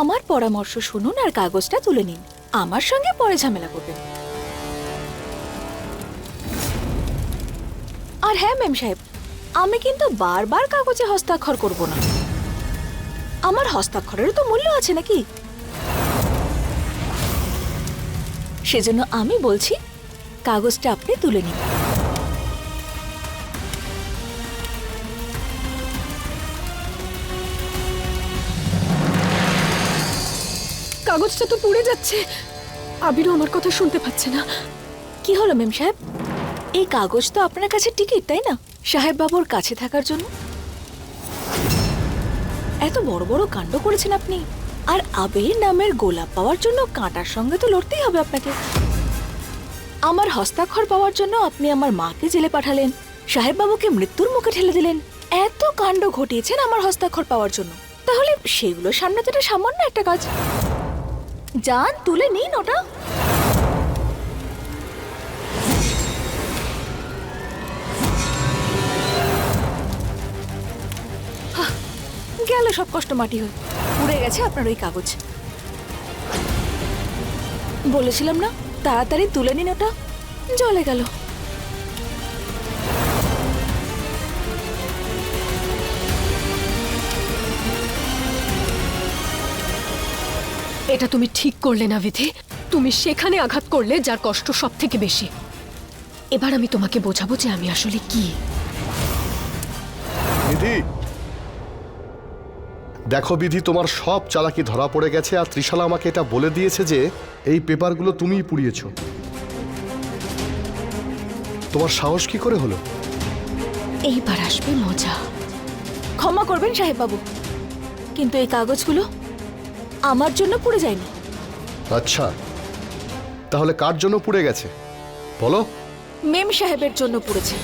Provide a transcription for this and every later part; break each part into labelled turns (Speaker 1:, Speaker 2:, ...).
Speaker 1: আমার পরামর্শ শুনুন আর কাগজটা তুলে নিন। আমার সঙ্গে পরে ঝামেলা করবেন। আর হ্যাঁ মেম সাহেব, আমি কিন্তু বারবার কাগজে হস্তাক্ষর করব না। আমার হস্তাক্ষরেরও তো মূল্য আছে নাকি? সেজন্য আমি বলছি কাগজটা আপনি তুলে নিন।
Speaker 2: কাগজটা তো পুড়ে যাচ্ছে। আবিরও আমার কথা শুনতে পাচ্ছে না।
Speaker 1: কি হলো মেম সাহেব? এই কাগজ তো আপনার কাছে টিকিট, তাই না? সাহেব বাবুর কাছে থাকার জন্য এত বড় বড় কাণ্ড করেছেন আপনি। আর আবির নামের গোলাপ পাওয়ার জন্য কাঁটার সঙ্গে তো লড়তেই হবে আপনাকে। আমার হস্তাক্ষর পাওয়ার জন্য আপনি আমার মাকে জেলে পাঠালেন, সাহেব বাবুকে মৃত্যুর মুখে ঠেলে দিলেন। এত কাণ্ড ঘটিয়েছেন আমার হস্তাক্ষর পাওয়ার জন্য, তাহলে সেগুলো সামলাতে সামান্য একটা কাজ। যান, তুলে নিন ওটা। গেল সব কষ্ট মাটি হয়ে। পুড়ে গেছে আপনার ওই কাগজ। বলেছিলাম না তাড়াতাড়ি তুলে নিন ওটা, জ্বলে গেল।
Speaker 2: এটা তুমি ঠিক করলে না বিধি। তুমি সেখানে আঘাত করলে যার কষ্ট সব থেকে বেশি। এবার আমি তোমাকে বোঝাবো যে আমি আসলে কি।
Speaker 3: বিধি, দেখো বিধি, তোমার সব চালাকি ধরা পড়ে গেছে। আর ত্রিশালা আমাকে এটা বলে দিয়েছে যে এই পেপারগুলো তুমিই পুড়িয়েছ। তোমার সাহস কি করে হলো?
Speaker 2: এইবার আসবে মজা।
Speaker 1: ক্ষমা করবেন সাহেব বাবু, কিন্তু এই কাগজগুলো আমার জন্য পুড়ে যায়নি।
Speaker 3: আচ্ছা, তাহলে কার জন্য পুড়ে গেছে বলো?
Speaker 1: মেম সাহেবের জন্য পুড়েছে।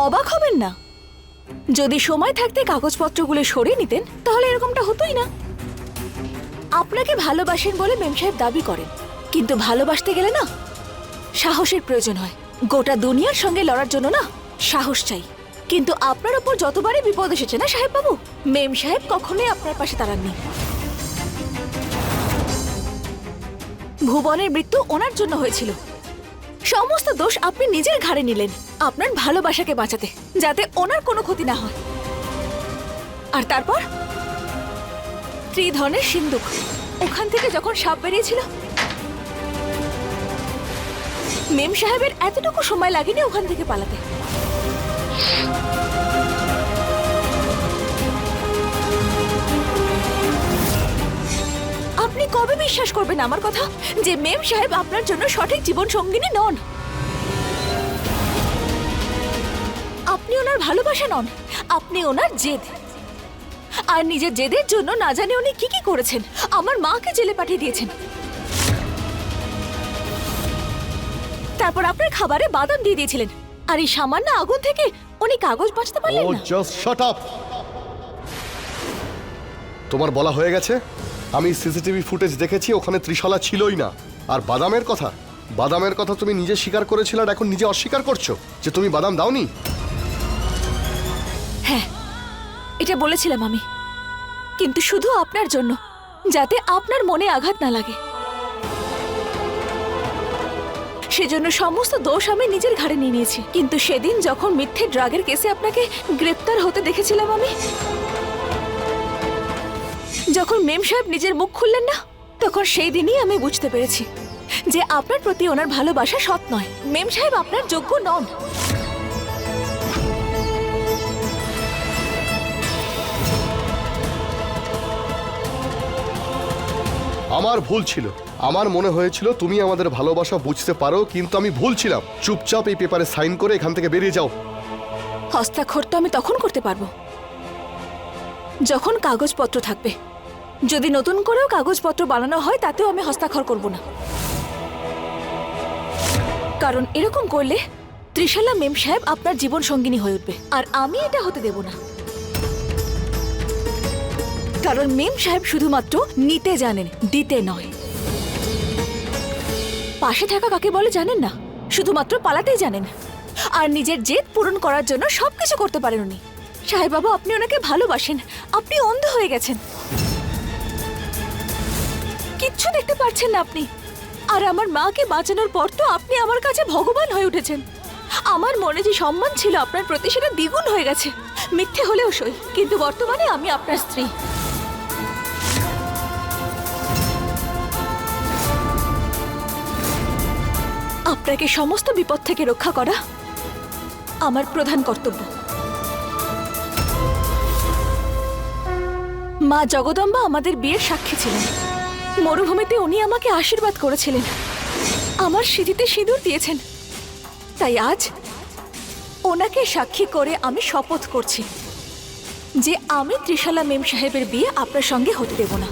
Speaker 1: অবাক হবেন না, যদি সময় থাকতে কাগজপত্রগুলো সরিয়ে নিতেন তাহলে এরকমটা হতোই না। আপনাকে ভালোবাসেন বলে মেম সাহেব দাবি করেন, কিন্তু ভালোবাসতে গেলে না সাহসের প্রয়োজন হয়। গোটা দুনিয়ার সঙ্গে লড়ার জন্য না সাহস চাই। কিন্তু আপনার উপর যতবারই বিপদ এসেছে না সাহেব বাবু, মেম সাহেব কখনোই আপনার পাশে দাঁড়াননি। ভুবনের মৃত্যু ওনার জন্য হয়েছিল। সমস্ত দোষ আপনি নিজের ঘাড়ে নিলেন আপনার ভালোবাসাকে বাঁচাতে, যাতে ওনার কোনো ক্ষতি না হয়। আর তারপর ত্রিধনের সিন্দুক, ওখান থেকে যখন সাপ বেরিয়েছিল, মেম সাহেবের এতটুকু সময় লাগেনি ওখান থেকে পালাতে। আপনি কবে বিশ্বাস করবেন আমার কথা যে মেম সাহেব আপনার জন্য সঠিক জীবন সঙ্গিনী নন? আপনি ওনার ভালোবাসা নন, আপনি ওনার জেদ। আর নিজের জেদের জন্য না জানি উনি কি কি করেছেন। আমার মাকে জেলে পাঠিয়ে দিয়েছেন, তারপর আপনার খাবারে বাদাম দিয়ে দিয়েছিলেন। আর এই সামান্য আগুন থেকে উনি কাগজ বাঁচতে পারলেন না।
Speaker 3: Just shut up. তোমার বলা হয়ে গেছে। আমি সিসিটিভি ফুটেজ দেখেছি, ওখানে ত্রিশালা ছিলই না। আর বাদামের কথা তুমি নিজে স্বীকার করেছিলে, আর এখন নিজে অস্বীকার করছো যে তুমি বাদাম দাওনি।
Speaker 1: হ্যাঁ, এটা বলেছিলাম আমি, কিন্তু শুধু আপনার জন্য, যাতে আপনার মনে আঘাত না লাগে। সেজন্য সমস্ত দোষ আমি নিজের ঘাড়ে নিয়ে নিয়েছি। কিন্তু সেদিন যখন মিথ্যে ড্রাগের কেসে আপনাকে গ্রেপ্তার হতে দেখেছিলাম আমি, যখন মেম সাহেব নিজের মুখ খুললেন না, তখন সেই দিনই আমি বুঝতে পেরেছি যে আপনার প্রতি ওনার ভালোবাসা সৎ নয়। মেম সাহেব আপনার যোগ্য নন।
Speaker 3: আমার ভুল ছিল। আমার মনে হয়েছিল তুমি আমাদের ভালোবাসা বুঝতে পারো, কিন্তু আমি ভুল ছিলাম। চুপচাপ এই পেপারে সাইন করে এখান থেকে বেরিয়ে যাও।
Speaker 1: হস্তাক্ষর তো আমি তখন করতে পারবো যখন কাগজপত্র থাকবে। যদি নতুন করেও কাগজপত্র বানানো হয় তাতেও আমি হস্তাক্ষর করব না, কারণ এরকম করলে ত্রিশালা মেম সাহেব আপনার জীবন সঙ্গিনী হয়ে উঠবে, আর আমি এটা হতে দেব না। কারণ মেম সাহেব শুধুমাত্র নিতে জানেন, দিতে নয়। পাশে থাকা কাকে বলে জানেন না? শুধুমাত্র পালাতেই জানেন আর নিজের জেদ পূরণ করার জন্য সবকিছু করতে পারেন উনি। সাহেব বাবু, আপনি ওনাকে ভালোবাসেন, আপনি অন্ধ হয়ে গেছেন, কিচ্ছু দেখতে পারছেন না আপনি। আর আমার মাকে বাঁচানোর পর তো আপনি আমার কাছে ভগবান হয়ে উঠেছেন। আমার মনে যে সম্মান ছিল আপনার প্রতি সেটা দ্বিগুণ হয়ে গেছে। মিথ্যে হলেও সই, কিন্তু বর্তমানে আমি আপনার স্ত্রী। আপনাকে সমস্ত বিপদ থেকে রক্ষা করা আমার প্রধান কর্তব্য। মা জগদম্বা আমাদের বিয়ের সাক্ষী ছিলেন। মরুভূমিতে উনি আমাকে আশীর্বাদ করেছিলেন, আমার সিঁথিতে সিঁদুর দিয়েছেন। তাই আজ ওনাকে সাক্ষী করে আমি শপথ করছি যে আমি ত্রিশালা মেম সাহেবের বিয়ে আপনার সঙ্গে হতে দেব না।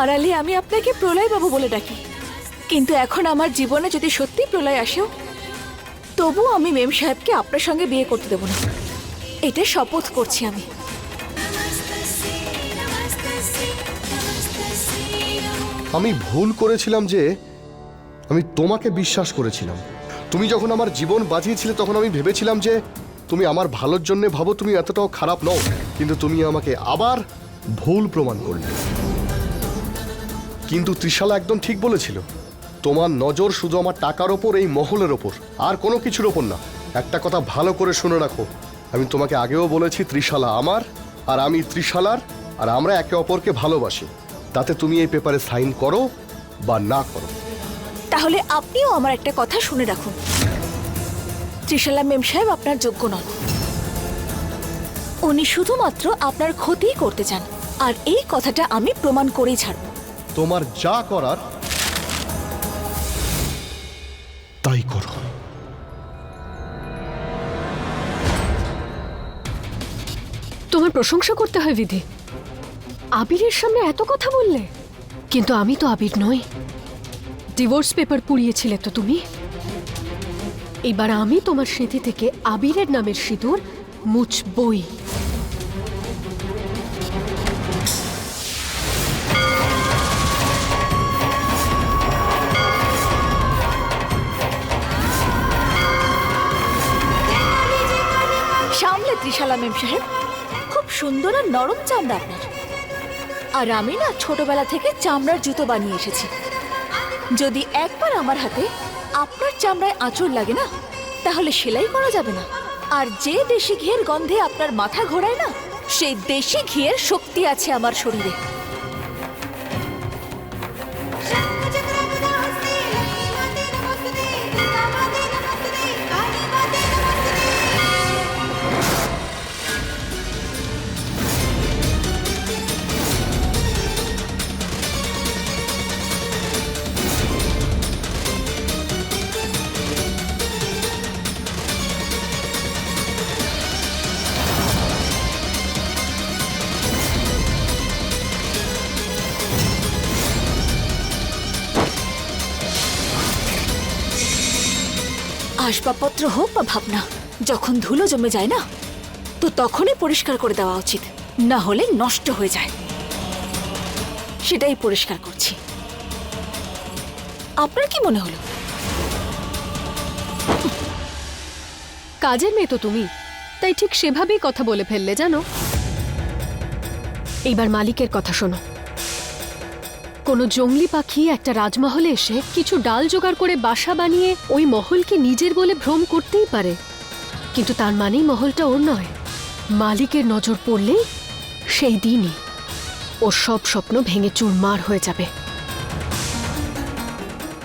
Speaker 1: আড়ালে আমি আপনাকে প্রলয় বাবু বলে ডাকি, কিন্তু এখন আমার জীবনে যদি সত্যি প্রলয় আসেও তবু আমি মেম সাহেবকে আপনার সঙ্গে বিয়ে করতে দেব না। এটা শপথ করছি আমি।
Speaker 3: আমি ভুল করেছিলাম যে আমি তোমাকে বিশ্বাস করেছিলাম। তুমি যখন আমার জীবন বাঁচিয়েছিলে তখন আমি ভেবেছিলাম যে তুমি আমার ভালোর জন্য ভাবো, তুমি এতটাও খারাপ নও। কিন্তু তুমি আমাকে আবার ভুল প্রমাণ করলে। কিন্তু ত্রিশালা একদম ঠিক বলেছিল, তোমার নজর শুধু আমার টাকার ওপর, এই মহলের ওপর, আর কোনো কিছুর ওপর না। একটা কথা ভালো করে শুনে রাখো, আমি তোমাকে আগেও বলেছি ত্রিশালা আমার আর আমি ত্রিশালার, আর আমরা একে অপরকে ভালোবাসি। তাতে তুমি এই পেপারে সাইন করো বা না করো।
Speaker 1: তাহলে আপনিও আমার একটা কথা শুনে রাখুন, ত্রিশালা মেম সাহেব আপনার যোগ্য নন। উনি শুধুমাত্র আপনার ক্ষতিই করতে চান, আর এই কথাটা আমি প্রমাণ করেই ছাড়ব।
Speaker 3: তোমার যা করার তাই করো।
Speaker 2: তোমার প্রশংসা করতে হয় বিধি, আবিরের সামনে এত কথা বললে। কিন্তু আমি তো আবির নই। ডিভোর্স পেপার পুড়িয়েছিলে তো তুমি। এবার আমি তোমার স্মৃতি থেকে আবিরের নামের সিঁদুর মুছবই।
Speaker 1: সামলে ত্রিশালা মেম সাহেব, খুব সুন্দর আর নরম চামড়া আপনার। আর আমি না ছোটবেলা থেকে চামড়ার জুতো বানিয়ে এসেছি। যদি একবার আমার হাতে আপনার চামড়ায় আঁচড় লাগে না, তাহলে সেলাই করা যাবে না। আর যে দেশি ঘিয়ের গন্ধে আপনার মাথা ঘোরায় না, সেই দেশি ঘিয়ের শক্তি আছে আমার শরীরে। আসবাবপত্র হোক বা ভাবনা, যখন ধুলো জমে যায় না, তো তখনই পরিষ্কার করে দেওয়া উচিত, না হলে নষ্ট হয়ে যায়। সেটাই পরিষ্কার করছি। আপনার কি মনে হলো?
Speaker 2: কাজের মেয়ে তো তুমি, তাই ঠিক সেভাবেই কথা বলে ফেললে জানো। এইবার মালিকের কথা শোনো। কোনো জংলি পাখি একটা রাজমহলে এসে কিছু ডাল জোগাড় করে বাসা বানিয়ে ওই মহলকে নিজের বলে ভ্রম করতেই পারে, কিন্তু তার মানেই মহলটা ওর নয়। মালিকের নজর পড়লেই সেই দিনই ওর সব স্বপ্ন ভেঙে চুরমার হয়ে যাবে।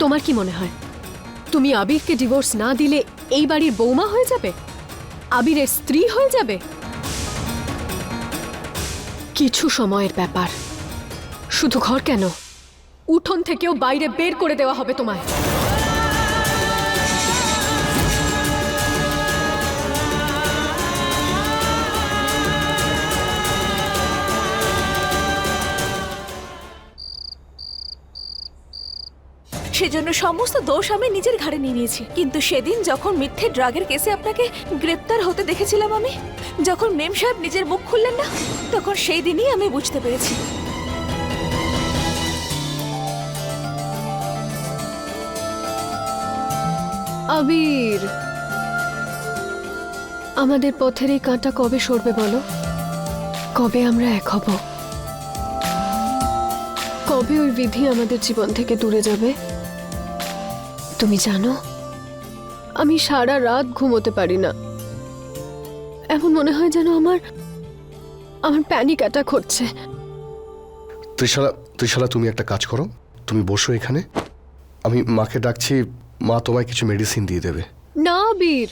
Speaker 2: তোমার কি মনে হয় তুমি আবিরকে ডিভোর্স না দিলে এই বাড়ির বৌমা হয়ে যাবে, আবিরের স্ত্রী হয়ে যাবে? কিছু সময়ের ব্যাপার। শুধু ঘর কেন, উঠোন থেকেও বাইরে বের করে দেওয়া হবে তোমায়।
Speaker 1: সেজন্য সমস্ত দোষ আমি নিজের ঘাড়ে নিয়ে নিয়েছি। কিন্তু সেদিন যখন মিথ্যে ড্রাগের কেসে আপনাকে গ্রেপ্তার হতে দেখেছিলাম আমি, যখন মেম সাহেব নিজের মুখ খুললেন না, তখন সেই দিনই আমি বুঝতে পেরেছি
Speaker 2: আবির, আমাদের পথের এই কাঁটা কবে সরবে বলো? কবে আমরা এক হব? কবে ওই বিধি আমাদের জীবন থেকে দূরে যাবে? তুমি জানো, আমি সারা রাত ঘুমোতে পারি না। এমন মনে হয় যেন আমার প্যানিক অ্যাটাক হচ্ছে।
Speaker 3: ত্রিশালা তুমি একটা কাজ করো, তুমি বসো এখানে, আমি মাকে ডাকছি, মা তোমায় কিছু মেডিসিন দিয়ে দেবে।
Speaker 2: না বীর,